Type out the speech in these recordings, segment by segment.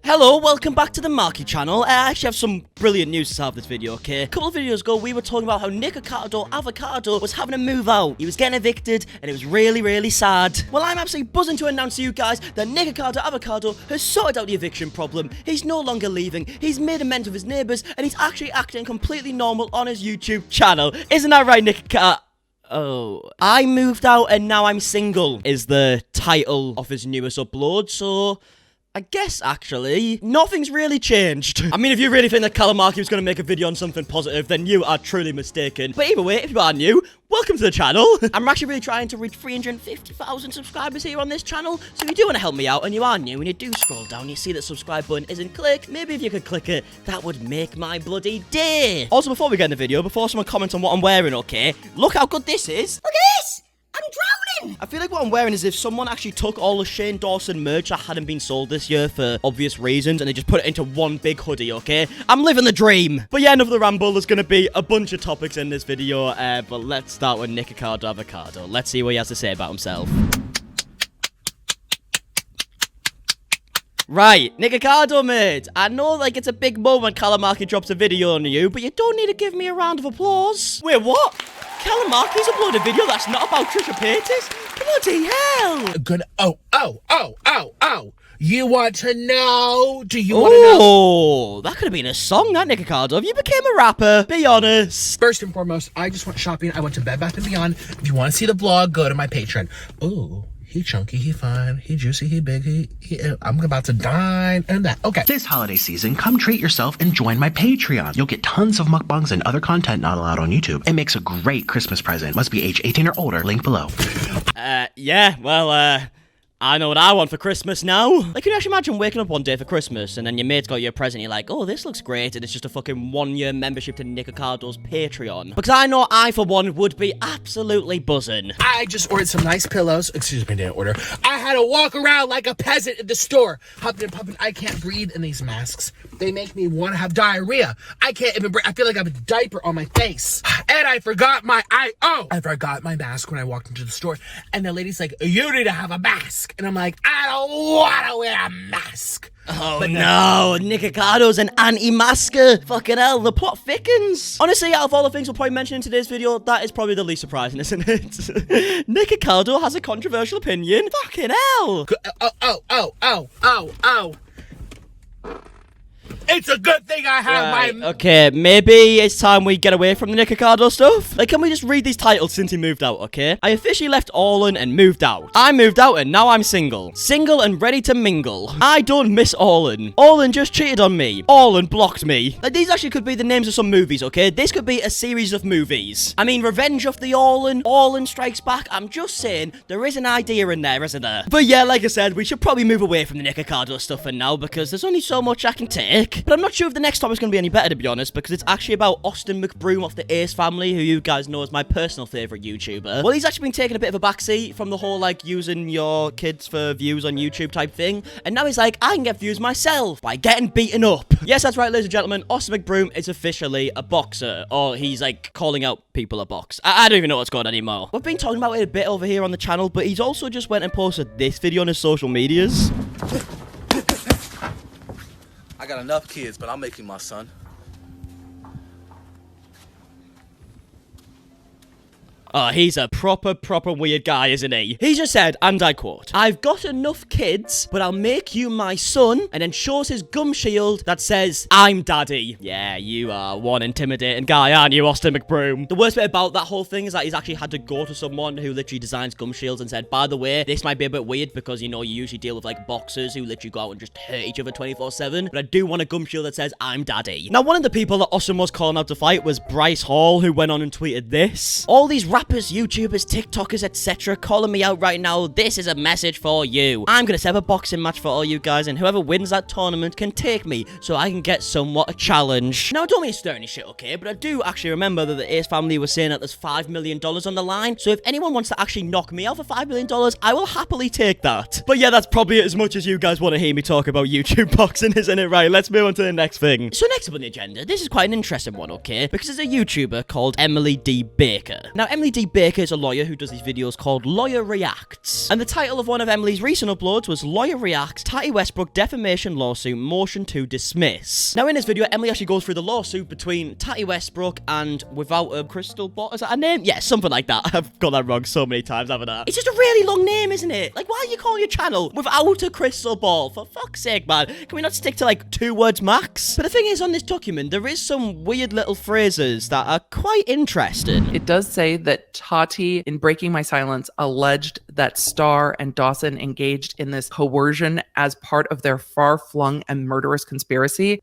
Hello, welcome back to the Marky channel. I actually have some brilliant news to start this video, okay? A couple of videos ago, we were talking about how Avocado was having to move out. He was getting evicted, and it was really, really sad. Well, I'm absolutely buzzing to announce to you guys that Avocado has sorted out the eviction problem. He's no longer leaving. He's made amends with his neighbors, and he's actually acting completely normal on his YouTube channel. Isn't that right, Nikocado? Oh, I moved out and now I'm single is the title of his newest upload, so I guess, actually, nothing's really changed. I mean, if you really think that MARKIE was going to make a video on something positive, then you are truly mistaken. But either way, if you are new, welcome to the channel. I'm actually really trying to reach 350,000 subscribers here on this channel, so if you do want to help me out and you are new and you do scroll down, you see that subscribe button isn't clicked, maybe if you could click it, that would make my bloody day. Also, before we get in the video, before someone comments on what I'm wearing, okay, look how good this is. Look at this! I'm drowning! I feel like what I'm wearing is if someone actually took all the Shane Dawson merch that hadn't been sold this year for obvious reasons and they just put it into one big hoodie, okay? I'm living the dream! But yeah, enough of the ramble. There's going to be a bunch of topics in this video, but let's start with Avocado. Let's see what he has to say about himself. Right, Avocado, mate. I know, like, it's a big moment MARKIE drops a video on you, but you don't need to give me a round of applause. Wait, what? MARKIE's uploaded a video that's not about Trisha Paytas? Bloody hell! Good. Oh. You want to know? Do you want to know? Oh, that could have been a song, that, Avocado. If you became a rapper, be honest. First and foremost, I just went shopping. I went to Bed Bath & Beyond. If you want to see the vlog, go to my Patreon. Ooh. He chunky, he fine, he juicy, he big, I'm about to dine and that. Okay. This holiday season, come treat yourself and join my Patreon. You'll get tons of mukbangs and other content not allowed on YouTube. It makes a great Christmas present. Must be age 18 or older. Link below. Yeah, well, I know what I want for Christmas now. Like, can you actually imagine waking up one day for Christmas and then your mate's got you a present, you're like, oh, this looks great, and it's just a fucking 1-year membership to Nicocado's Patreon. Because I know I, for one, would be absolutely buzzing. I just ordered some nice pillows. Excuse me, didn't order. I had to walk around like a peasant in the store. Huffing and puffing. I can't breathe in these masks. They make me want to have diarrhea. I can't even breathe. I feel like I have a diaper on my face. And I forgot my I forgot my mask when I walked into the store. And the lady's like, you need to have a mask. And I'm like, I don't want to wear a mask. Oh, but no, Nicocado's an anti-masker. Fucking hell, the plot thickens. Honestly, out of all the things we'll probably mention in today's video, that is probably the least surprising, isn't it? Nikocado has a controversial opinion. Fucking hell. Oh. It's a good thing I have my... Okay, maybe it's time we get away from the Nikocado stuff. Like, can we just read these titles since he moved out, okay? I officially left Orlan and moved out. I moved out and now I'm single. Single and ready to mingle. I don't miss Orlan. Orlan just cheated on me. Orlan blocked me. Like, these actually could be the names of some movies, okay? This could be a series of movies. I mean, Revenge of the Orlan, Orlan Strikes Back. I'm just saying, there is an idea in there, isn't there? But yeah, like I said, we should probably move away from the Nikocado stuff for now because there's only so much I can take. But I'm not sure if the next topic's going to be any better, to be honest, because it's actually about Mcbroom of the Ace family, who you guys know is my personal favourite YouTuber. Well, he's actually been taking a bit of a backseat from the whole, like, using your kids for views on YouTube type thing, and now he's like, I can get views myself by getting beaten up. Yes, that's right, ladies and gentlemen, Mcbroom is officially a boxer, or he's, like, calling out people a box. I don't even know what's going on anymore. We've been talking about it a bit over here on the channel, but he's also just went and posted this video on his social medias. I got enough kids, but I'll make you my son. Oh, he's a proper weird guy, isn't he? He just said, and I quote, I've got enough kids, but I'll make you my son, and then shows his gum shield that says, I'm daddy. Yeah, you are one intimidating guy, aren't you, Mcbroom? The worst bit about that whole thing is that he's actually had to go to someone who literally designs gum shields and said, by the way, this might be a bit weird because, you know, you usually deal with, like, boxers who literally go out and just hurt each other 24/7, but I do want a gum shield that says, I'm daddy. Now, one of the people that was calling out to fight was Bryce Hall, who went on and tweeted this. All these rappers, YouTubers, TikTokers, etc. calling me out right now. This is a message for you. I'm gonna set up a boxing match for all you guys, and whoever wins that tournament can take me so I can get somewhat a challenge. Now, I don't mean to stir any shit, okay? But I do actually remember that the Ace family was saying that there's $5 million on the line. So if anyone wants to actually knock me out for $5 million, I will happily take that. But yeah, that's probably as much as you guys want to hear me talk about YouTube boxing, isn't it? Right, let's move on to the next thing. So next up on the agenda, this is quite an interesting one, okay? Because there's a YouTuber called Emily D. Baker. Now, Emily Emily D. Baker is a lawyer who does these videos called Lawyer Reacts. And the title of one of Emily's recent uploads was Lawyer Reacts Tati Westbrook Defamation Lawsuit Motion to Dismiss. Now in this video, Emily actually goes through the lawsuit between Tati Westbrook and Without a Crystal Ball. Is that her name? Yeah, something like that. I've got that wrong so many times, haven't I? It's just a really long name, isn't it? Like, why are you calling your channel Without a Crystal Ball? For fuck's sake, man. Can we not stick to like 2 words max? But the thing is, on this document, there is some weird little phrases that are quite interesting. It does say that Tati, in breaking my silence, alleged that Star and Dawson engaged in this coercion as part of their far-flung and murderous conspiracy.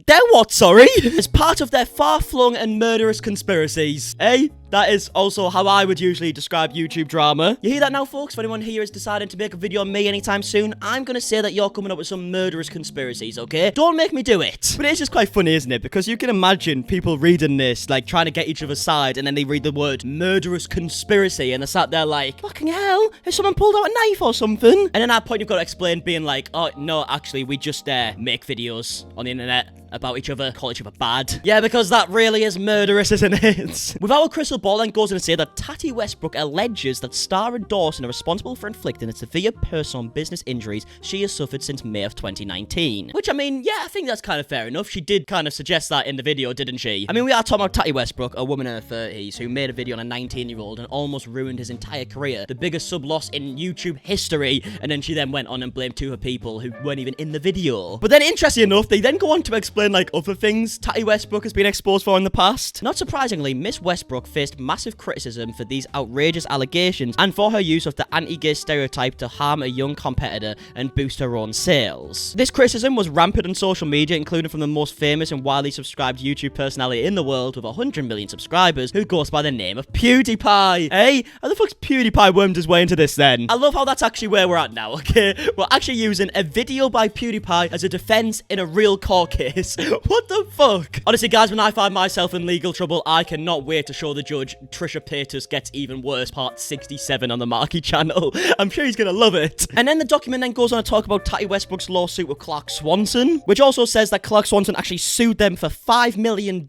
They're what, sorry? As part of their far-flung and murderous conspiracies. Eh? That is also how I would usually describe YouTube drama. You hear that now, folks? If anyone here is deciding to make a video on me anytime soon, I'm gonna say that you're coming up with some murderous conspiracies, okay? Don't make me do it. But it's just quite funny, isn't it? Because you can imagine people reading this, like, trying to get each other's side, and then they read the word murderous conspiracy, and they're sat there like, fucking hell, has someone pulled out a knife or something? And then at that point, you've got to explain, being like, oh, no, actually, we just, make videos on the internet about each other, call each other bad. Yeah, because that really is murderous, isn't it? Without a Crystal Ball then goes on to say that Tati Westbrook alleges that Star and Dawson are responsible for inflicting the severe personal and business injuries she has suffered since May of 2019. Which, I mean, yeah, I think that's kind of fair enough. She did kind of suggest that in the video, didn't she? I mean, we are talking about Tati Westbrook, a woman in her 30s, who made a video on a 19-year-old and almost ruined his entire career. The biggest sub-loss in YouTube history. And then she then went on and blamed 2 of her people who weren't even in the video. But then, interesting enough, they then go on to explain, like, other things Tati Westbrook has been exposed for in the past. Not surprisingly, Miss Westbrook faced massive criticism for these outrageous allegations and for her use of the anti-gay stereotype to harm a young competitor and boost her own sales. This criticism was rampant on social media, including from the most famous and widely subscribed YouTube personality in the world with 100 million subscribers, who goes by the name of PewDiePie. Hey, how the fuck's PewDiePie wormed his way into this then? I love how that's actually where we're at now, okay? We're actually using a video by PewDiePie as a defense in a real court case. What the fuck? Honestly, guys, when I find myself in legal trouble, I cannot wait to show the judge Trisha Paytas Gets Even Worse, part 67 on the Markie channel. I'm sure he's gonna love it. And then the document then goes on to talk about Tati Westbrook's lawsuit with Clark Swanson, which also says that Clark Swanson actually sued them for $5 million.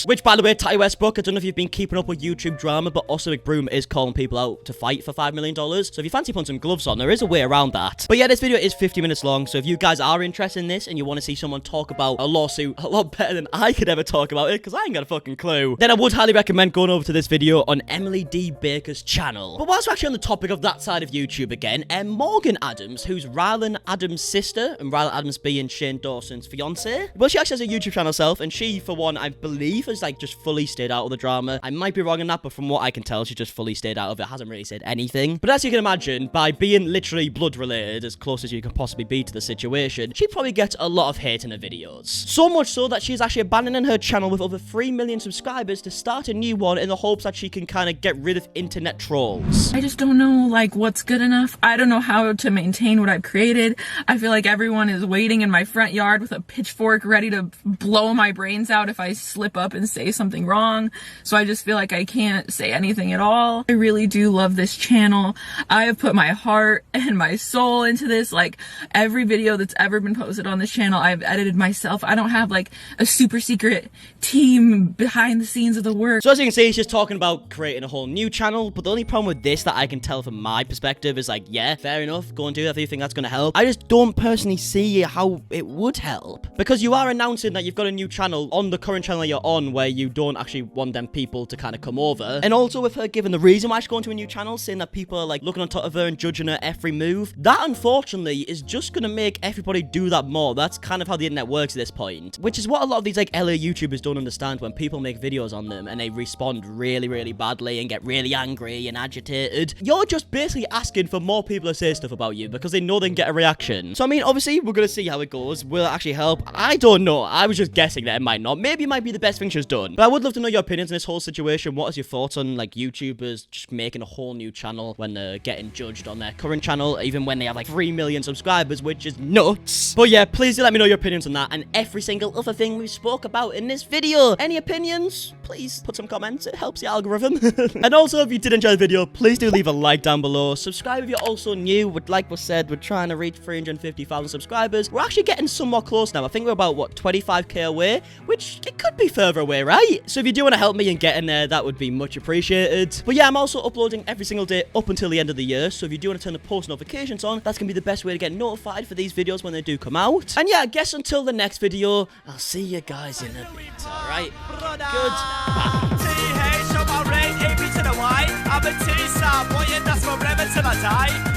Which, by the way, Tati Westbrook, I don't know if you've been keeping up with YouTube drama, but also Mcbroom is calling people out to fight for $5 million. So if you fancy putting some gloves on, there is a way around that. But yeah, this video is 50 minutes long, so if you guys are interested in this and you want to see someone talk about a lawsuit a lot better than I could ever talk about it, because I ain't got a fucking clue, then I would highly recommend going over to this video on Emily D. Baker's channel. But whilst we're actually on the topic of that side of YouTube again, Morgan Adams, who's Rylan Adams' sister, and Rylan Adams being Shane Dawson's fiance, well, she actually has a YouTube channel herself, and she, for one, I believe, has like just fully stayed out of the drama. I might be wrong on that, but from what I can tell, she just fully stayed out of it, hasn't really said anything. But as you can imagine, by being literally blood related, as close as you can possibly be to the situation, she probably gets a lot of hate in her videos. So much so that she's actually abandoning her channel with over 3 million subscribers to start a new one in the hopes that she can kind of get rid of internet trolls. I just don't know, like, what's good enough. I don't know how to maintain what I've created. I feel like everyone is waiting in my front yard with a pitchfork ready to blow my brains out if I slip up and say something wrong. So I just feel like I can't say anything at all. I really do love this channel. I have put my heart and my soul into this. Like, every video that's ever been posted on this channel, I've edited myself. I don't have, like, a super secret team behind the scenes of the work. So as you can see, he's just talking about creating a whole new channel, but the only problem with this that I can tell from my perspective is like, yeah, fair enough, go and do that if you think that's going to help. I just don't personally see how it would help, because you are announcing that you've got a new channel on the current channel you're on where you don't actually want them people to kind of come over. And also with her giving the reason why she's going to a new channel, saying that people are like looking on top of her and judging her every move, that unfortunately is just going to make everybody do that more. That's kind of how the internet works at this point, which is what a lot of these like LA YouTubers don't understand. When people make videos on them and they respond really, really badly and get really angry and agitated, you're just basically asking for more people to say stuff about you because they know they can get a reaction. So I mean, obviously we're gonna see how it goes. Will it actually help? I don't know. I was just guessing that it might not. Maybe it might be the best thing she's done. But I would love to know your opinions on this whole situation. What is your thoughts on like YouTubers just making a whole new channel when they're getting judged on their current channel, even when they have like 3 million subscribers, which is nuts. But yeah, please do let me know your opinions on that and every single other thing we spoke about in this video. Any opinions? Please please put some comments. It helps the algorithm. And also, if you did enjoy the video, please do leave a like down below. Subscribe if you're also new. Like we said, we're trying to reach 350,000 subscribers. We're actually getting some more close now. I think we're about, what, 25k away, which it could be further away, right? So if you do want to help me in getting there, that would be much appreciated. But yeah, I'm also uploading every single day up until the end of the year. So if you do want to turn the post notifications on, that's going to be the best way to get notified for these videos when they do come out. And yeah, I guess until the next video, I'll see you guys in a bit, alright? Goodbye. T-H, I'm a red, A, B to the Y. I'm a T-Star, boy, and that's forever till I die.